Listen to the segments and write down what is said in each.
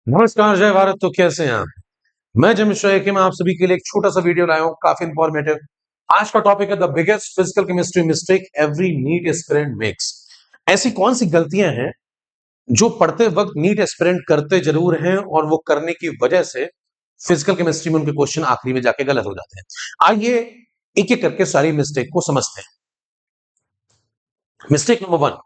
नमस्कार, जय भारत। तो कैसे हैं आप? मैं जय मिश्रा कि मैं आप सभी के लिए एक छोटा सा वीडियो लाया हूं, काफी इंफॉर्मेटिव। आज का टॉपिक है the biggest physical chemistry mistake every NEET aspirant makes. ऐसी कौन सी गलतियां हैं जो पढ़ते वक्त नीट एस्पिरेंट करते जरूर हैं और वो करने की वजह से फिजिकल केमिस्ट्री में उनके क्वेश्चन आखिरी में जाके गलत हो जाते हैं। आइए एक एक करके सारी मिस्टेक को समझते हैं। मिस्टेक नंबर वन,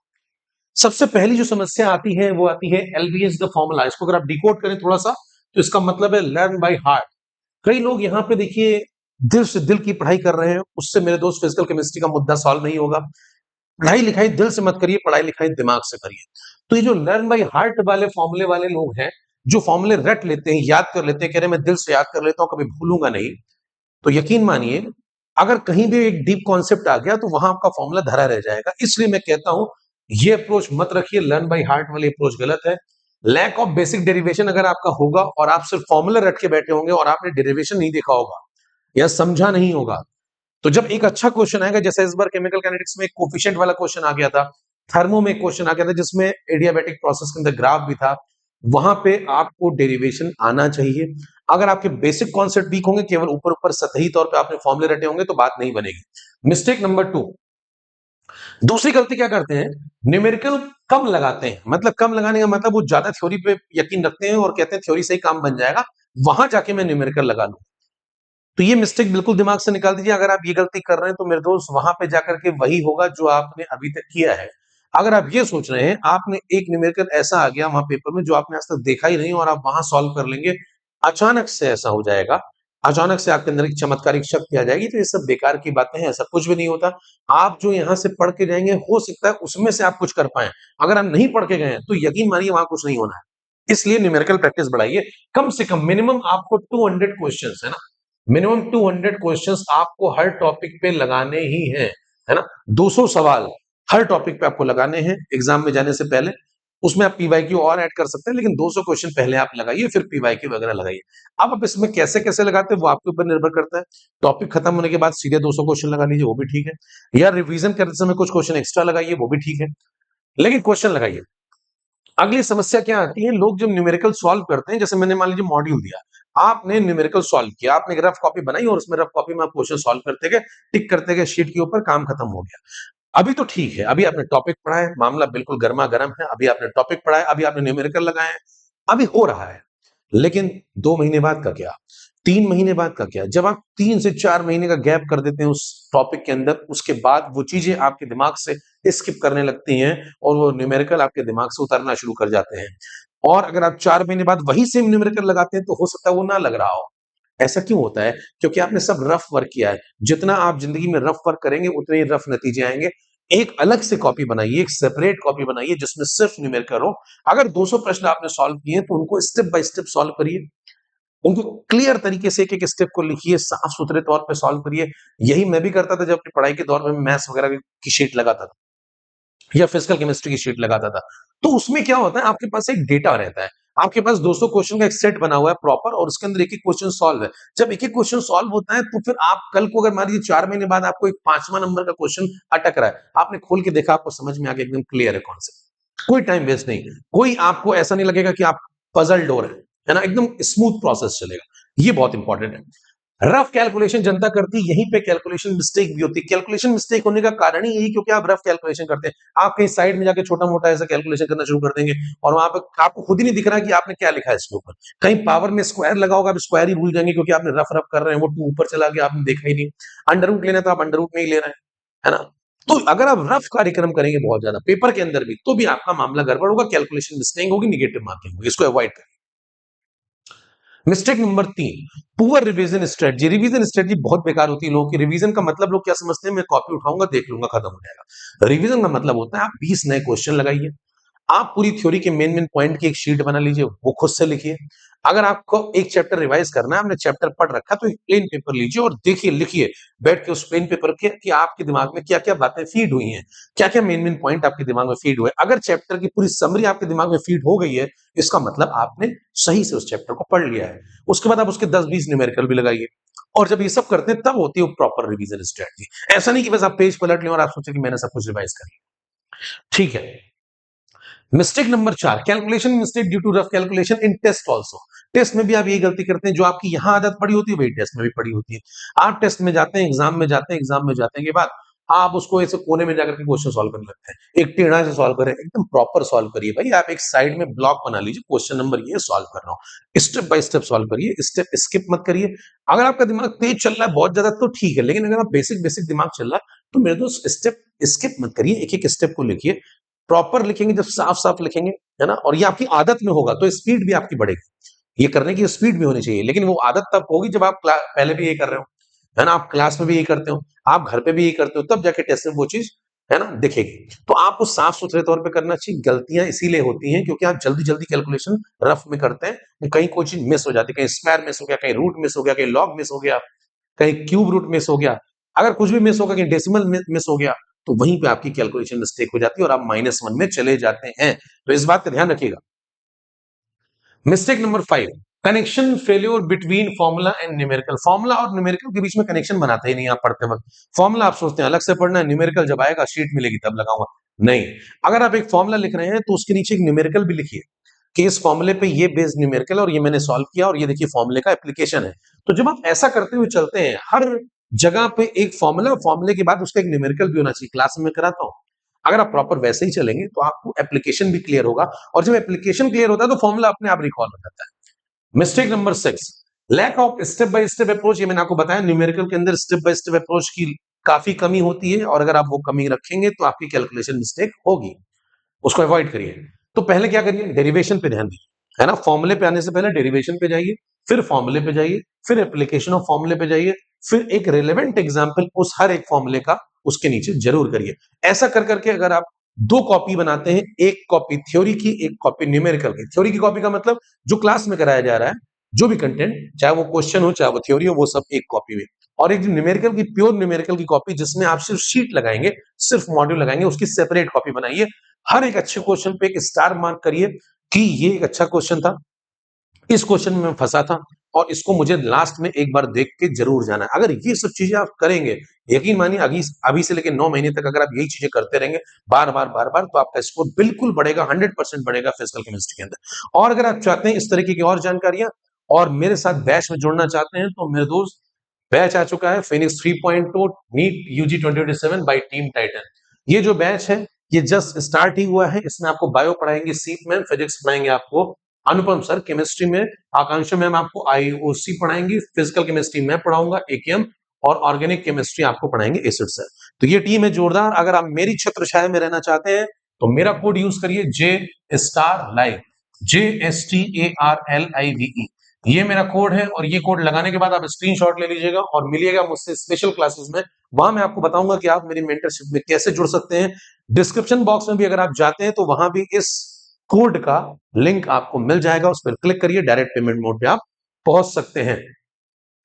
सबसे पहली जो समस्या आती है वो आती है एलबीएस द फॉर्मूला। इसको अगर आप डिकोड करें थोड़ा सा तो इसका मतलब है लर्न बाय हार्ट। कई लोग यहाँ पे देखिए दिल से दिल की पढ़ाई कर रहे हैं, उससे मेरे दोस्त फिजिकल केमिस्ट्री का मुद्दा सॉल्व नहीं होगा। पढ़ाई लिखाई दिल से मत करिए, पढ़ाई लिखाई दिमाग से करिए। तो ये जो लर्न बाय हार्ट वाले फॉर्मूले वाले लोग हैं, जो फॉर्मूले रट लेते हैं, याद कर लेते हैं, कह रहे मैं दिल से याद कर लेता हूं, कभी भूलूंगा नहीं, तो यकीन मानिए अगर कहीं भी एक डीप कॉन्सेप्ट आ गया तो वहां आपका फॉर्मूला धरा रह जाएगा। इसलिए मैं कहता हूं ये अप्रोच मत रखिए, लर्न बाय हार्ट वाली अप्रोच गलत है। लैक ऑफ बेसिक डेरिवेशन अगर आपका होगा और आप सिर्फ फॉर्मूला रट के बैठे होंगे और आपने डेरिवेशन नहीं देखा होगा या समझा नहीं होगा, तो जब एक अच्छा क्वेश्चन आएगा, जैसे इस बार केमिकल काइनेटिक्स में एक कोफिशिएंट वाला क्वेश्चन आ गया था, थर्मो में क्वेश्चन आ गया था जिसमें एडियाबैटिक प्रोसेस के अंदर ग्राफ भी था, वहां पे आपको डेरिवेशन आना चाहिए। अगर आपके बेसिक कॉन्सेप्ट वीक होंगे, केवल ऊपर ऊपर सतही तौर पे आपने फॉर्मूले रटे होंगे, तो बात नहीं बनेगी। मिस्टेक नंबर टू, दूसरी गलती क्या करते हैं, न्यूमेरिकल कम लगाते हैं। मतलब कम लगाने का मतलब वो ज्यादा थ्योरी पे यकीन रखते हैं और कहते हैं थ्योरी से ही काम बन जाएगा, वहां जाके मैं न्यूमेरिकल लगा लूं। तो ये मिस्टेक बिल्कुल दिमाग से निकाल दीजिए। अगर आप ये गलती कर रहे हैं तो मेरे दोस्त वहां पे जाकर के वही होगा जो आपने अभी तक किया है। अगर आप ये सोच रहे हैं आपने एक न्यूमेरिकल ऐसा आ गया वहां पेपर में जो आपने आज तक देखा ही नहीं और आप वहां सॉल्व कर लेंगे, अचानक से ऐसा हो जाएगा, अचानक से आपके अंदर एक चमत्कारिक शक्ति आ जाएगी, तो ये सब बेकार की बातें हैं, ऐसा कुछ भी नहीं होता। आप जो यहाँ से पढ़ के जाएंगे हो सकता है उसमें से आप कुछ कर पाए। अगर आप नहीं पढ़ के गए हैं तो यकीन मानिए वहां कुछ नहीं होना है। इसलिए न्यूमेरिकल प्रैक्टिस बढ़ाइए। कम से कम मिनिमम आपको 200 क्वेश्चंस है ना, मिनिमम 200 क्वेश्चंस आपको हर टॉपिक पे लगाने ही हैं, है ना। 200 सवाल हर टॉपिक पे आपको लगाने हैं एग्जाम में जाने से पहले। उसमें आप पीवाईक्यू और ऐड कर सकते हैं, लेकिन 200 क्वेश्चन पहले आप लगाइए, फिर पीवाईक्यू वगैरह लगाइए। अब आप इसमें कैसे कैसे लगाते हैं वो आपके ऊपर निर्भर करता है। टॉपिक खत्म होने के बाद सीधे 200 क्वेश्चन लगा लीजिए, वो भी ठीक है, या रिवीजन करते समय कुछ क्वेश्चन एक्स्ट्रा लगाइए, वो भी ठीक है, लेकिन क्वेश्चन लगाइए। अगली समस्या क्या आती है, लोग जब न्यूमेरिकल सॉल्व करते हैं, जैसे मैंने मान लीजिए मॉड्यूल दिया, आपने न्यूमेरिकल सॉल्व किया, आपने एक रफ कॉपी बनाई और उसमें रफ कॉपी में आप क्वेश्चन सॉल्व करते गए, टिक करते गए शीट के ऊपर, काम खत्म हो गया। अभी तो ठीक है, अभी आपने टॉपिक पढ़ा है, मामला बिल्कुल गर्मा गर्म है, अभी आपने टॉपिक पढ़ा है, अभी आपने न्यूमेरिकल लगाए हैं, अभी हो रहा है। लेकिन 2 महीने बाद का क्या, 3 महीने बाद का क्या, जब आप 3 से 4 महीने का गैप कर देते हैं उस टॉपिक के अंदर, उसके बाद वो चीजें आपके दिमाग से स्किप करने लगती हैं और वो न्यूमेरिकल आपके दिमाग से उतरना शुरू कर जाते हैं। और अगर आप 4 महीने बाद वही सेम न्यूमेरिकल लगाते हैं तो हो सकता है वो ना लग रहा हो। ऐसा क्यों होता है? क्योंकि आपने सब रफ वर्क किया है। जितना आप जिंदगी में रफ वर्क करेंगे उतने ही रफ नतीजे आएंगे। एक अलग से कॉपी बनाइए, एक सेपरेट कॉपी बनाइए जिसमें सिर्फ न्यूमेरिकल हो। अगर 200 प्रश्न आपने सॉल्व किए हैं तो उनको स्टेप बाय स्टेप सॉल्व करिए, उनको क्लियर तरीके से एक एक स्टेप को लिखिए, साफ सुथरे तौर पे सॉल्व करिए। यही मैं भी करता था जब अपनी पढ़ाई के दौर में मैथ्स वगैरह की शीट लगाता था या फिजिकल केमिस्ट्री की शीट लगाता था। तो उसमें क्या होता है, आपके पास एक डेटा रहता है, आपके पास 200 क्वेश्चन का एक सेट बना हुआ है प्रॉपर, और उसके अंदर एक एक क्वेश्चन सॉल्व है। जब एक एक क्वेश्चन सॉल्व होता है तो फिर आप कल को अगर मान लीजिए 4 महीने बाद आपको एक 5वां नंबर का क्वेश्चन अटक रहा है, आपने खोल के देखा, आपको समझ में आ गया, एकदम क्लियर है कॉन्सेप्ट, कोई टाइम वेस्ट नहीं, कोई आपको ऐसा नहीं लगेगा कि आप पजल डोर है ना, एकदम स्मूथ प्रोसेस चलेगा। ये बहुत इंपॉर्टेंट है। रफ कैलकुलेशन जनता करती है, यहीं पे कैलकुलेशन मिस्टेक भी होती है। कैलकुलेशन मिस्टेक होने का कारण ही यही क्योंकि आप रफ कैलकुलेशन करते हैं। आप कहीं साइड में जाके छोटा मोटा ऐसा कैलकुलेशन करना शुरू कर देंगे और वहां पे आपको खुद ही नहीं दिख रहा कि आपने क्या लिखा है इसके ऊपर। कहीं पावर में स्क्वायर लगा होगा, आप स्क्वायर ही भूल जाएंगे क्योंकि आपने रफ रफ कर रहे हैं, वो 2 ऊपर चला गया, आपने देखा ही नहीं। अंडर रूट लेना तो आप अंडर रूट नहीं ले रहे हैं, है ना। तो अगर आप रफ कार्यक्रम करेंगे बहुत ज्यादा पेपर के अंदर भी, तो भी आपका मामला गड़बड़ होगा, कैलकुलेशन मिस्टेक होगी, निगेटिव मार्किंग होगी। इसको अवॉइड करें। Mistake number 3, poor revision strategy. Revision strategy बहुत बेकार होती है लोगों की। रिवीजन का मतलब लोग क्या समझते हैं, मैं कॉपी उठाऊंगा, देख लूंगा, खत्म हो जाएगा। रिवीजन का मतलब होता है आप 20 नए क्वेश्चन लगाइए, आप पूरी थ्योरी के मेन मेन पॉइंट की एक शीट बना लीजिए, वो खुद से लिखिए। अगर आपको एक चैप्टर रिवाइज करना है, आपने चैप्टर पढ़ रखा, तो एक प्लेन पेपर लीजिए और देखिए, लिखिए बैठ के उस प्लेन पेपर के कि आपके दिमाग में क्या क्या बातें फीड हुई हैं, क्या क्या मेन मेन पॉइंट आपके दिमाग में फीड हुए। अगर चैप्टर की पूरी समरी आपके दिमाग में फीड हो गई है, इसका मतलब आपने सही से उस चैप्टर को पढ़ लिया है। उसके बाद आप उसके 10-20 न्यूमेरिकल भी लगाइए। और जब ये सब करते हैं तब होती है प्रॉपर रिवीजन स्ट्रेटजी। ऐसा नहीं कि बस आप पेज पलट लें और आप सोचें कि मैंने सब कुछ रिवाइज कर लिया। ठीक है, mistake number 4, calculation mistake due to rough calculation in test also. Test में भी आप यही गलती करते हैं, जो आपकी यहां आदत पड़ी होती है वही टेस्ट में भी पड़ी होती है। आप टेस्ट में जाते हैं, एग्जाम में जाते हैं के बाद आप उसको ऐसे कोने में जाकर के क्वेश्चन सॉल्व करने लगते हैं, एक टेढ़ा से सॉल्व करें, एकदम प्रॉपर सॉल्व करिए भाई। आप एक साइड में ब्लॉक बना लीजिए, क्वेश्चन नंबर ये सॉल्व कर रहा हूँ, स्टेप बाय स्टेप सॉल्व करिए, स्टेप स्किप मत करिए। अगर आपका दिमाग तेज चल रहा है बहुत ज्यादा तो ठीक है, लेकिन अगर आप बेसिक बेसिक दिमाग चल रहा है तो मेरे दोस्त स्टेप स्किप मत करिए, एक एक स्टेप को लिखिए। प्रॉपर लिखेंगे, जब साफ साफ लिखेंगे, है ना, और ये आपकी आदत में होगा तो स्पीड भी आपकी बढ़ेगी। ये करने की स्पीड भी होनी चाहिए, लेकिन वो आदत तब होगी जब आप पहले भी ये कर रहे हो, है ना, आप क्लास में भी यही करते हो, आप घर पे भी यही करते हो, तब जाके टेस्ट में वो चीज, है ना, दिखेगी। तो आपको साफ सुथरे तौर पे करना चाहिए। गलतियां इसीलिए होती हैं क्योंकि आप जल्दी जल्दी कैलकुलेशन रफ में करते हैं, कहीं कोई चीज मिस हो जाती है, कहीं स्क्वायर मिस हो गया, कहीं रूट मिस हो गया, कहीं लॉग मिस हो गया, कहीं क्यूब रूट मिस हो गया, अगर कुछ भी मिस होगा, कहीं डेसिमल मिस हो गया, तो वहीं पे आपकी कैलकुलेशन मिस्टेक हो जाती है और आप -1 में चले जाते हैं। तो इस बात का ध्यान रखिएगा। Mistake number 5, connection failure between formula and numerical. Formula और न्यूमेरिकल के बीच में कनेक्शन बनाते ही नहीं आप पढ़ते वक्त। फॉर्मूला आप सोचते हैं अलग से पढ़ना है, न्यूमेरिकल जब आएगा शीट मिलेगी तब लगाऊंगा। नहीं, अगर आप एक फॉर्मूला लिख रहे हैं तो उसके नीचे एक न्यूमेरिकल भी लिखिए कि इस फॉर्मूले पे ये बेस न्यूमेरिकल और ये मैंने सॉल्व किया और ये देखिए फॉर्मूले का एप्लीकेशन है। तो जब आप ऐसा करते हुए चलते हैं, हर जगह पे एक फॉर्मूला, फॉर्मूले के बाद उसका एक न्यूमेरिकल भी होना चाहिए। क्लास में कराता हूं, अगर आप प्रॉपर वैसे ही चलेंगे तो आपको एप्लीकेशन भी क्लियर होगा, और जब एप्लीकेशन क्लियर होता है तो फॉर्मूला अपने आप रिकॉल हो जाता है। Mistake number 6, lack of step by step approach. ये मैंने आपको बताया, न्यूमेरिकल के अंदर स्टेप बाय स्टेप अप्रोच की काफी कमी होती है, और अगर आप वो कमी रखेंगे तो आपकी कैलकुलेशन मिस्टेक होगी, उसको अवॉइड करिए। तो पहले क्या करिए, डेरिवेशन पे ध्यान दीजिए, है ना, फॉर्मूले पे आने से पहले डेरिवेशन पे जाइए, फिर फॉर्मूले पे जाइए, फिर एप्लीकेशन ऑफ फॉर्मूले पे जाइए, फिर एक रिलेवेंट एग्जांपल उस हर एक फॉर्मूले का उसके नीचे जरूर करिए। ऐसा कर करके अगर आप 2 कॉपी बनाते हैं, एक कॉपी थ्योरी की, एक कॉपी न्यूमेरिकल की। थ्योरी की कॉपी का मतलब जो क्लास में कराया जा रहा है, जो भी कंटेंट, चाहे वो क्वेश्चन हो चाहे वो थ्योरी हो, वो सब एक कॉपी में, और एक न्यूमेरिकल की, प्योर न्यूमेरिकल की कॉपी जिसमें आप सिर्फ शीट लगाएंगे, सिर्फ मॉड्यूल लगाएंगे, उसकी सेपरेट कॉपी बनाइए। हर एक अच्छे क्वेश्चन पे एक स्टार मार्क करिए कि ये एक अच्छा क्वेश्चन था, इस क्वेश्चन में मैं फंसा था और इसको मुझे लास्ट में एक बार देख के जरूर जाना है। अगर ये सब चीजें आप करेंगे, यकीन मानिए अभी अभी से लेकर 9 महीने तक अगर आप यही चीजें करते रहेंगे बार बार, तो आपका स्कोर बिल्कुल बढ़ेगा, 100% बढ़ेगा फिजिकल केमिस्ट्री के अंदर। और अगर आप चाहते हैं इस तरीके की और जानकारियां और मेरे साथ बैच में जुड़ना चाहते हैं, तो मेरे दोस्त, बैच आ चुका है Phoenix 3.2 NEET UG 2027 by team Titan. ये जो बैच है ये जस्ट स्टार्ट ही हुआ है। इसमें आपको बायो पढ़ाएंगे, सीप मैम, फिजिक्स पढ़ाएंगे आपको अनुपम सर, केमिस्ट्री में आकांक्षा मैम आपको आईओसी पढ़ाएंगी, फिजिकल केमिस्ट्री मैं पढ़ाऊंगा एकेएम, और ऑर्गेनिक केमिस्ट्री आपको पढ़ाएंगे एसिड सर। तो ये टीम है जोरदार। अगर आप मेरी छत्र छाया में रहना चाहते हैं तो मेरा कोड यूज करिए, जे स्टार लाइव, JSTARLIVE। ये मेरा कोड है, और ये कोड लगाने के बाद आप स्क्रीनशॉट ले लीजिएगा और मिलिएगा मुझसे स्पेशल क्लासेस में। वहां मैं आपको बताऊंगा कि आप मेरी मेंटरशिप में कैसे जुड़ सकते हैं। डिस्क्रिप्शन बॉक्स में भी अगर आप जाते हैं तो वहां भी इस कोड का लिंक आपको मिल जाएगा, उस पर क्लिक करिए, डायरेक्ट पेमेंट मोड पे आप पहुंच सकते हैं।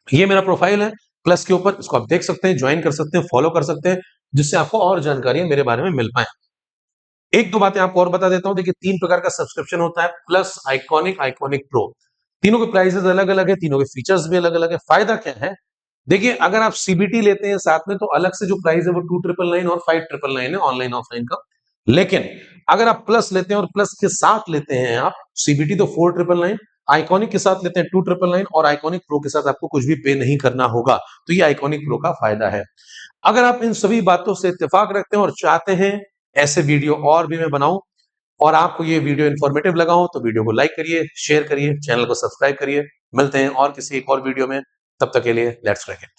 ये मेरा प्रोफाइल है प्लस के ऊपर, इसको आप देख सकते हैं, ज्वाइन कर सकते हैं, फॉलो कर सकते हैं, जिससे आपको और जानकारियां मेरे बारे में मिल पाए। एक दो बातें आपको और बता देता हूं। देखिए 3 प्रकार का सब्सक्रिप्शन होता है, प्लस, आइकॉनिक, आइकॉनिक प्रो। तीनों के प्राइसेस अलग अलग है, तीनों के फीचर्स भी अलग अलग है। फायदा क्या है, देखिए अगर आप सीबीटी लेते हैं साथ में तो अलग से जो प्राइस है वो 2999 और 5999 है, ऑनलाइन ऑफलाइन का। लेकिन अगर आप प्लस लेते हैं और प्लस के साथ लेते हैं आप सीबीटी तो 4999, आइकॉनिक के साथ लेते हैं 2999, और आइकॉनिक प्रो के साथ आपको कुछ भी पे नहीं करना होगा। तो ये आइकॉनिक प्रो का फायदा है। अगर आप इन सभी बातों से इत्तेफाक रखते हैं और चाहते हैं ऐसे वीडियो और भी मैं बनाऊं, और आपको ये वीडियो इन्फॉर्मेटिव लगा हो, तो वीडियो को लाइक करिए, शेयर करिए, चैनल को सब्सक्राइब करिए। मिलते हैं और किसी एक और वीडियो में, तब तक के लिए लेट्स क्रैक इट।